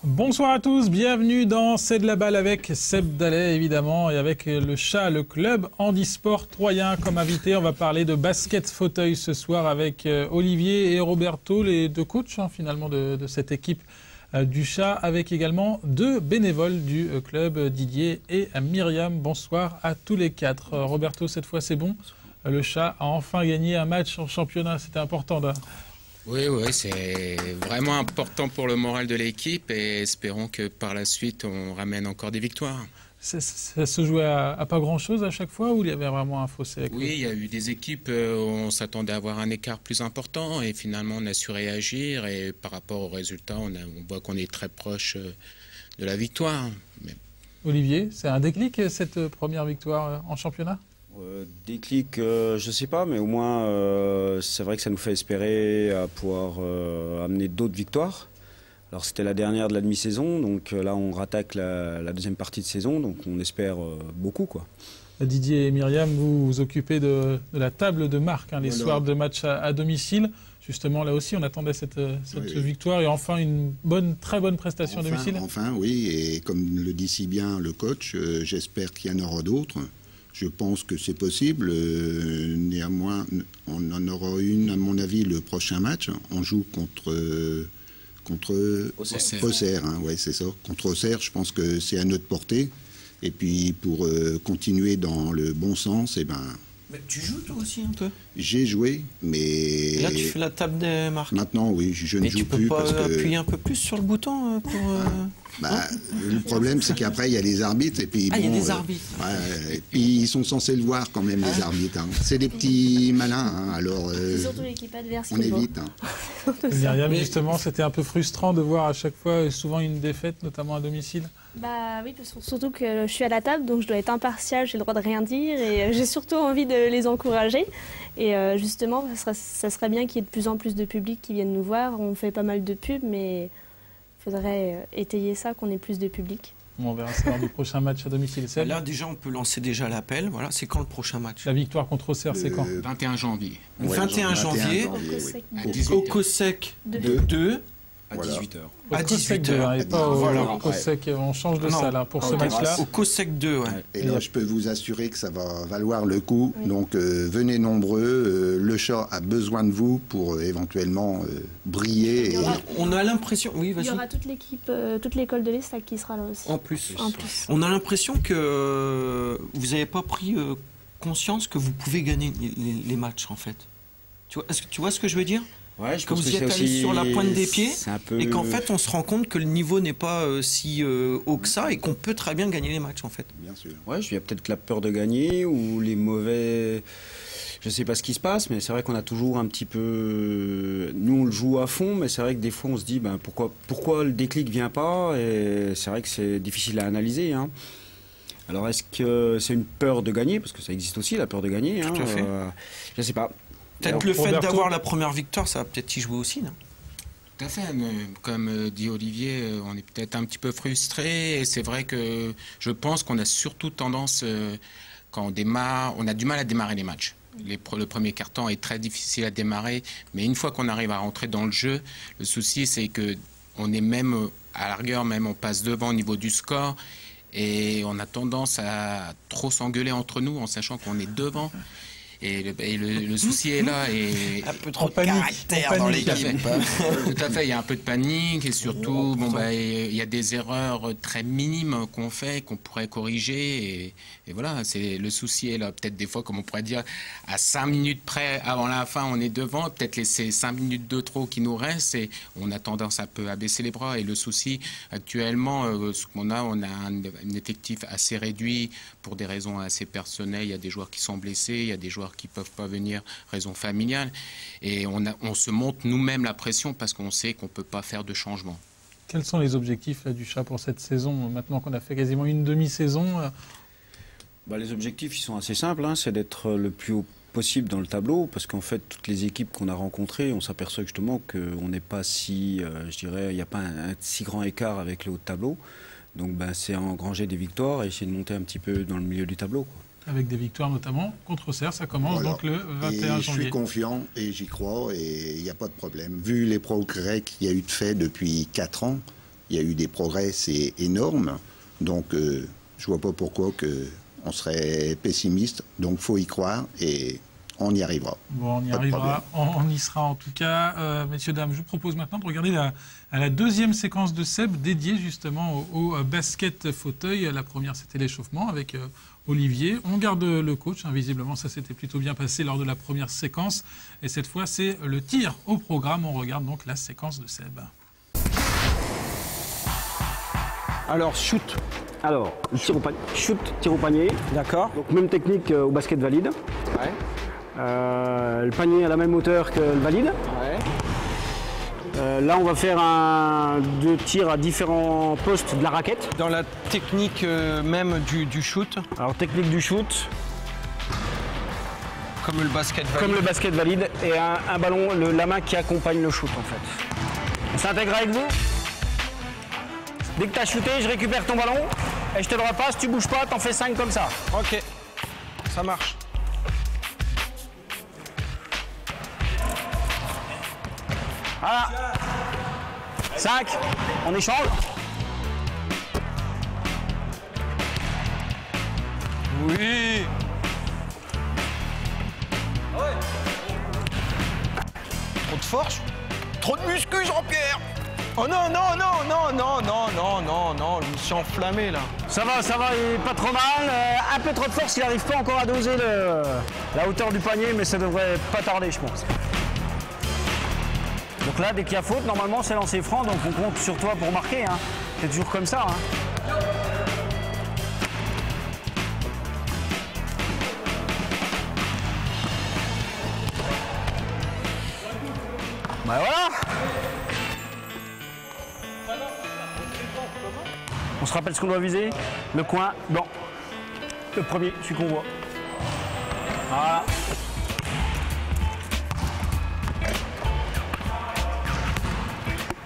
Bonsoir à tous, bienvenue dans C'est de la balle avec Seb Dallet évidemment et avec le chat, le club handisport troyen comme invité. On va parler de basket fauteuil ce soir avec Olivier et Roberto, les deux coachs finalement de cette équipe du chat, avec également deux bénévoles du club, Didier et Myriam. Bonsoir à tous les quatre. Roberto, cette fois c'est bon, le chat a enfin gagné un match en championnat, c'était important là. Oui, c'est vraiment important pour le moral de l'équipe et espérons que par la suite, on ramène encore des victoires. Ça se jouait à pas grand-chose à chaque fois ou il y avait vraiment un fossé avec Oui, il y a eu des équipes où on s'attendait à avoir un écart plus important et finalement on a su réagir et par rapport aux résultats, on voit qu'on est très proche de la victoire. Olivier, c'est un déclic cette première victoire en championnat ? Déclic, je sais pas, mais au moins c'est vrai que ça nous fait espérer à pouvoir amener d'autres victoires. Alors c'était la dernière de la demi-saison, donc là on rattaque la deuxième partie de saison, donc on espère beaucoup quoi. Didier et Myriam, vous vous occupez de la table de marque les soirs de match à domicile. Justement là aussi on attendait cette victoire et enfin une très bonne prestation à domicile. Enfin oui, et comme le dit si bien le coach, j'espère qu'il y en aura d'autres. Je pense que c'est possible. Néanmoins, on en aura une, à mon avis, le prochain match. On joue contre Auxerre. Ouais, c'est ça. Contre Auxerre, je pense que c'est à notre portée. Et puis, pour continuer dans le bon sens, Mais tu joues toi aussi un peu ? J'ai joué, mais... Et là, tu fais la table des marques. Maintenant, oui, je ne joue plus parce que... tu peux pas appuyer un peu plus sur le bouton pour... le problème, c'est qu'après, il y a les arbitres. Et puis, il y a des arbitres. Et puis, ils sont censés le voir quand même, les arbitres. C'est des petits malins. Alors, c'est surtout l'équipe adverse. On évite. Myriam, justement, c'était un peu frustrant de voir à chaque fois, souvent une défaite, notamment à domicile. Bah oui, parce que surtout que je suis à la table, donc je dois être impartiale, j'ai le droit de rien dire et j'ai surtout envie de les encourager. Et justement, ça serait bien qu'il y ait de plus en plus de public qui viennent nous voir. On fait pas mal de pubs, mais il faudrait étayer ça, qu'on ait plus de public. Bon, on verra ça lors du prochain match à domicile. Là, déjà, on peut lancer déjà l'appel. Voilà, c'est quand le prochain match ? La victoire contre Auxerre, c'est quand ? 21 janvier. 21 janvier, au COSEC 2. À 18h. À 18h. Et pas au COSEC. On change de salle pour ce match-là. Au COSEC 2, ouais. Et là, je peux vous assurer que ça va valoir le coup. Oui. Donc, venez nombreux. Le chat a besoin de vous pour éventuellement briller. On a l'impression... Oui, vas-y. Il y aura toute l'équipe, toute l'école de l'Estac qui sera là aussi. En plus. On a l'impression que vous n'avez pas pris conscience que vous pouvez gagner les matchs, en fait. Tu vois ce que je veux dire ? Ouais, je que pense vous que y êtes allé sur la pointe des pieds et qu'en fait on se rend compte que le niveau n'est pas si haut que ça et qu'on peut très bien gagner les matchs en fait. Bien sûr. Ouais, il y a peut-être que la peur de gagner ou les mauvais... Je sais pas ce qui se passe, mais c'est vrai qu'on a toujours un petit peu... Nous on le joue à fond, mais c'est vrai que des fois on se dit pourquoi le déclic vient pas, et c'est vrai que c'est difficile à analyser. Alors est-ce que c'est une peur de gagner, parce que ça existe aussi la peur de gagner. Tout à fait. Je sais pas. Peut-être le fait d'avoir la première victoire, ça va peut-être y jouer aussi, non ? Tout à fait. Comme dit Olivier, on est peut-être un petit peu frustré. Et c'est vrai que je pense qu'on a surtout tendance, quand on démarre, on a du mal à démarrer les matchs. Le premier quart-temps est très difficile à démarrer. Mais une fois qu'on arrive à rentrer dans le jeu, le souci, c'est qu'on est même, à la rigueur, même on passe devant au niveau du score. Et on a tendance à trop s'engueuler entre nous en sachant qu'on est devant. Et le souci est là. Et un peu trop de caractère dans l'équipe. Tout à fait, il y a un peu de panique et surtout, il y a des erreurs très minimes qu'on fait, qu'on pourrait corriger. Et voilà, le souci est là. Peut-être des fois, comme on pourrait dire, à 5 minutes près, avant la fin, on est devant. Peut-être ces 5 minutes de trop qui nous restent et on a tendance un peu à baisser les bras. Et le souci, actuellement, ce qu'on a, on a un effectif assez réduit pour des raisons assez personnelles. Il y a des joueurs qui sont blessés, il y a des joueurs qui ne peuvent pas venir, raison familiale. Et on se monte nous-mêmes la pression parce qu'on sait qu'on ne peut pas faire de changement. Quels sont les objectifs du chat pour cette saison, maintenant qu'on a fait quasiment une demi-saison ? Les objectifs, ils sont assez simples. C'est d'être le plus haut possible dans le tableau, parce qu'en fait, toutes les équipes qu'on a rencontrées, on s'aperçoit justement qu'on n'est pas si, il n'y a pas un si grand écart avec le haut de tableau. Donc c'est engranger des victoires et essayer de monter un petit peu dans le milieu du tableau, quoi. Avec des victoires notamment contre Auxerre, ça commence donc le 21 et janvier. Je suis confiant et j'y crois et il n'y a pas de problème. Vu les progrès qu'il y a eu de fait depuis 4 ans, il y a eu des progrès, c'est énorme. Donc je vois pas pourquoi on serait pessimiste. Donc faut y croire et on y arrivera. Bon, on y arrivera, on y sera en tout cas. Messieurs, dames, je vous propose maintenant de regarder la deuxième séquence de Seb dédiée justement au basket fauteuil. La première, c'était l'échauffement avec Olivier. On garde le coach, visiblement ça s'était plutôt bien passé lors de la première séquence. Et cette fois, c'est le tir au programme. On regarde donc la séquence de Seb. Alors, shoot. Alors, shoot, tir au panier. D'accord. Donc même technique au basket valide. Ouais. Le panier à la même hauteur que le valide. Ouais. Là, on va faire deux tirs à différents postes de la raquette. Dans la technique même du shoot. Alors, technique du shoot. Comme le basket valide. Comme le basket valide. Et un ballon, la main qui accompagne le shoot, en fait. On s'intègre avec vous. Dès que tu as shooté, je récupère ton ballon et je te le repasse. Tu bouges pas, t'en fais 5 comme ça. Ok, ça marche. Voilà. 5. On échange. Oui. Trop de force. Trop de muscu, Jean-Pierre. Oh non, non, non, non, non, non, non, non, non, je me suis enflammé là. Ça va, il est pas trop mal. Un peu trop de force, il n'arrive pas encore à doser la hauteur du panier, mais ça devrait pas tarder, je pense. Donc là, dès qu'il y a faute, normalement, c'est lancé franc, donc on compte sur toi pour marquer. Hein. C'est toujours comme ça. Hein. Bah voilà. On se rappelle ce qu'on doit viser. Le coin blanc. Le premier, celui qu'on voit. Voilà.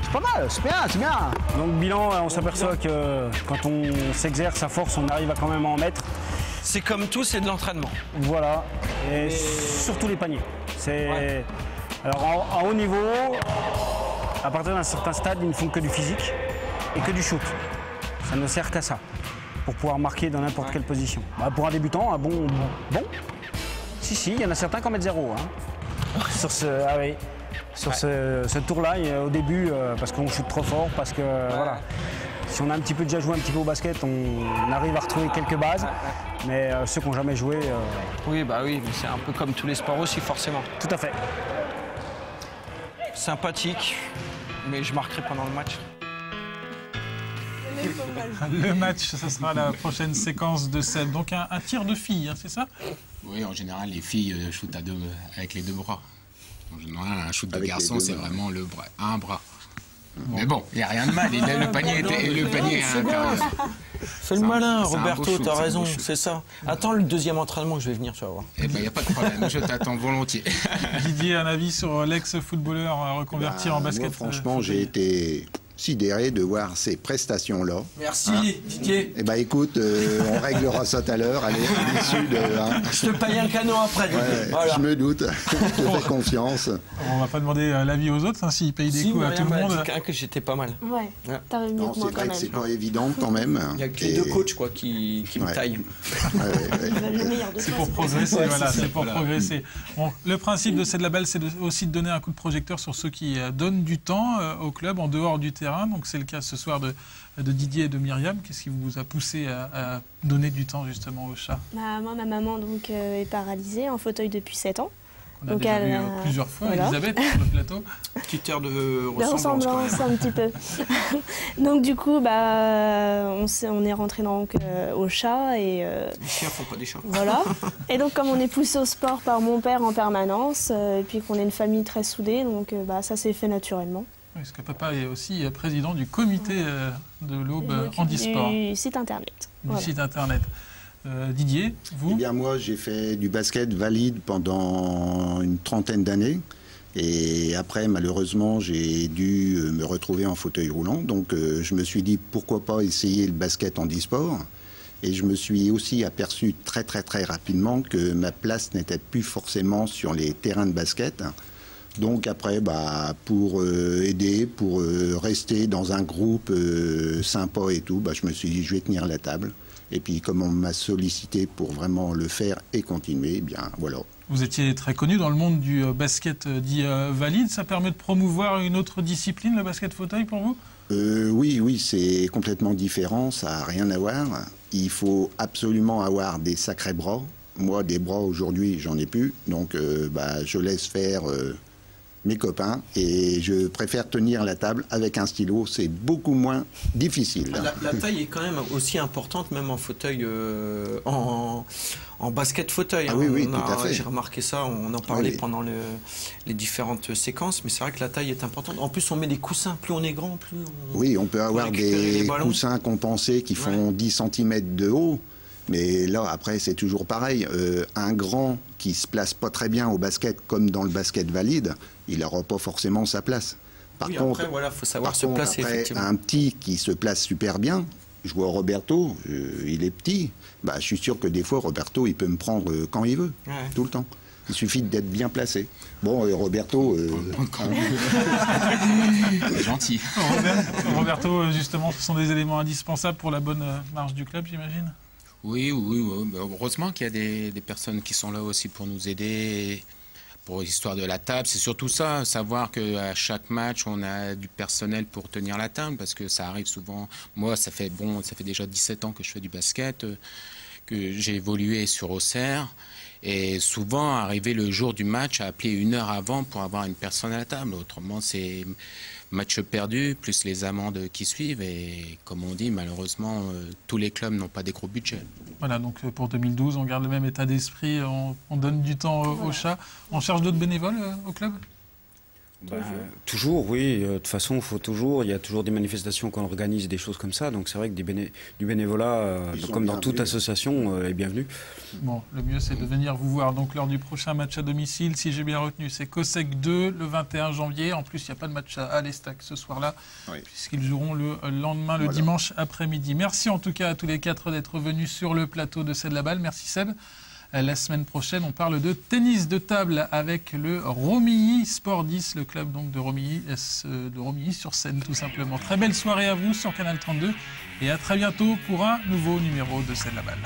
C'est pas mal, c'est bien, c'est bien. Donc bilan, on s'aperçoit que quand on s'exerce à force, on arrive à quand même en mettre. C'est comme tout, c'est de l'entraînement. Voilà. Et surtout les paniers. Ouais. Alors en haut niveau, à partir d'un certain stade, ils ne font que du physique et que du shoot. Ça ne sert qu'à ça, pour pouvoir marquer dans n'importe quelle position. Bah, pour un débutant, un bon. Si, il y en a certains qui en mettent 0. Hein. Sur ce tour-là, au début, parce qu'on shoot trop fort, parce que voilà. Si on a déjà joué un petit peu au basket, on arrive à retrouver quelques bases. Mais ceux qui n'ont jamais joué. Oui, mais c'est un peu comme tous les sports aussi, forcément. Tout à fait. Sympathique, mais je marquerai pendant le match. Le match, ça sera la prochaine séquence de Seb. Donc un tir de filles, hein, c'est ça? Oui, en général, les filles shootent avec les deux bras. En général, un shoot de Avec garçon, les deux c'est mains. vraiment un bras. Mais bon, il n'y a rien de mal. Le panier est à l'intérieur. Fais le malin, c'est un beau Roberto, shoot, t'as c'est un raison, beau shoot. c'est ça. Attends le deuxième entraînement, je vais venir, tu vas voir. Eh ben, il n'y a pas de problème, je t'attends volontiers. Didier, un avis sur l'ex-footballeur reconverti en basket? Moi, franchement, j'ai été sidéré de voir ces prestations-là. Merci, Didier. Eh ben, écoute, on réglera ça tout à l'heure. Allez, à l'issue de. Hein. Je te paye un canon après, Didier. Ouais, Voilà. Je me doute. Je te fais confiance. On va pas demander l'avis aux autres, hein, s'ils payent des coups à tout le monde. Dit que j'étais pas mal. Ouais, t'as réuni Non, mieux que moi c'est quand vrai que même. c'est pas évident quand même. Il n'y a que les deux coachs quoi, qui me Ouais. taillent. Le meilleur de C'est toi, pour progresser, Ouais, voilà, c'est ça. c'est pour progresser. Bon, le principe de cette label, c'est aussi de donner un coup de projecteur sur ceux qui donnent du temps au club en dehors du terrain. Donc c'est le cas ce soir de Didier et de Myriam. Qu'est-ce qui vous a poussé à donner du temps justement au chat? Moi, ma maman donc, est paralysée, en fauteuil depuis 7 ans. On a Donc, déjà elle vu a- plusieurs fois voilà. Elisabeth sur le plateau. Petite air de De ressemblance. quand même. ressemblance un petit peu. Donc du coup, on est rentré donc, au chat et Les chiens font pas des chats. voilà. Et donc comme on est poussé au sport par mon père en permanence, et puis qu'on est une famille très soudée, donc ça s'est fait naturellement. Oui, parce que papa est aussi président du comité de l'Aube Handisport, Du site internet. du Voilà. site internet. Didier, Eh vous? bien, moi, j'ai fait du basket valide pendant une trentaine d'années. Et après, malheureusement, j'ai dû me retrouver en fauteuil roulant. Donc, je me suis dit, pourquoi pas essayer le basket handisport. Et je me suis aussi aperçu très rapidement que ma place n'était plus forcément sur les terrains de basket. Donc après, pour aider, pour rester dans un groupe sympa et tout, je me suis dit, je vais tenir la table. Et puis, comme on m'a sollicité pour vraiment le faire et continuer, eh bien voilà. Vous étiez très connu dans le monde du basket dit valide. Ça permet de promouvoir une autre discipline, le basket fauteuil, pour vous ? Oui, c'est complètement différent. Ça n'a rien à voir. Il faut absolument avoir des sacrés bras. Moi, des bras, aujourd'hui, j'en ai plus. Donc, je laisse faire mes copains et je préfère tenir la table avec un stylo. C'est beaucoup moins difficile. La taille est quand même aussi importante, même en fauteuil, en basket fauteuil. Ah oui, tout à fait. J'ai remarqué ça, on en parlait pendant les différentes séquences, mais c'est vrai que la taille est importante. En plus, on met des coussins, plus on est grand, plus on... Oui, on peut avoir des coussins compensés qui font 10 cm de haut. Mais là, après, c'est toujours pareil. Un grand qui se place pas très bien au basket, comme dans le basket valide, il n'aura pas forcément sa place. Par contre, après, faut savoir se placer, effectivement. Un petit qui se place super bien, je vois Roberto, il est petit, je suis sûr que des fois, Roberto, il peut me prendre quand il veut, tout le temps. Il suffit d'être bien placé. Bon, Roberto... Gentil. Roberto, justement, ce sont des éléments indispensables pour la bonne marche du club, j'imagine ? Oui. Heureusement qu'il y a des personnes qui sont là aussi pour nous aider, pour l'histoire de la table. C'est surtout ça, savoir qu'à chaque match, on a du personnel pour tenir la table, parce que ça arrive souvent. Moi, ça fait déjà 17 ans que je fais du basket, que j'ai évolué sur Auxerre. Et souvent, arriver le jour du match, à appeler 1 heure avant pour avoir une personne à la table. Autrement, c'est match perdu, plus les amendes qui suivent. Et comme on dit, malheureusement, tous les clubs n'ont pas des gros budgets. Voilà, donc pour 2012, on garde le même état d'esprit, on donne du temps au chat. On cherche d'autres bénévoles au club ? Toujours, oui. De toute façon, il y a toujours des manifestations qu'on organise, des choses comme ça. Donc c'est vrai que du bénévolat, comme dans toute association, est bienvenu. Bon, le mieux, c'est de venir vous voir. Donc lors du prochain match à domicile, si j'ai bien retenu, c'est Cossec 2 le 21 janvier. En plus, il n'y a pas de match à l'Estac ce soir-là, puisqu'ils joueront le lendemain, le dimanche après-midi. Merci en tout cas à tous les 4 d'être venus sur le plateau de C'est de la balle. Merci Seb. La semaine prochaine, on parle de tennis de table avec le Romilly Sport 10, le club donc de Romilly sur Seine tout simplement. Très belle soirée à vous sur Canal 32 et à très bientôt pour un nouveau numéro de C'est de la balle.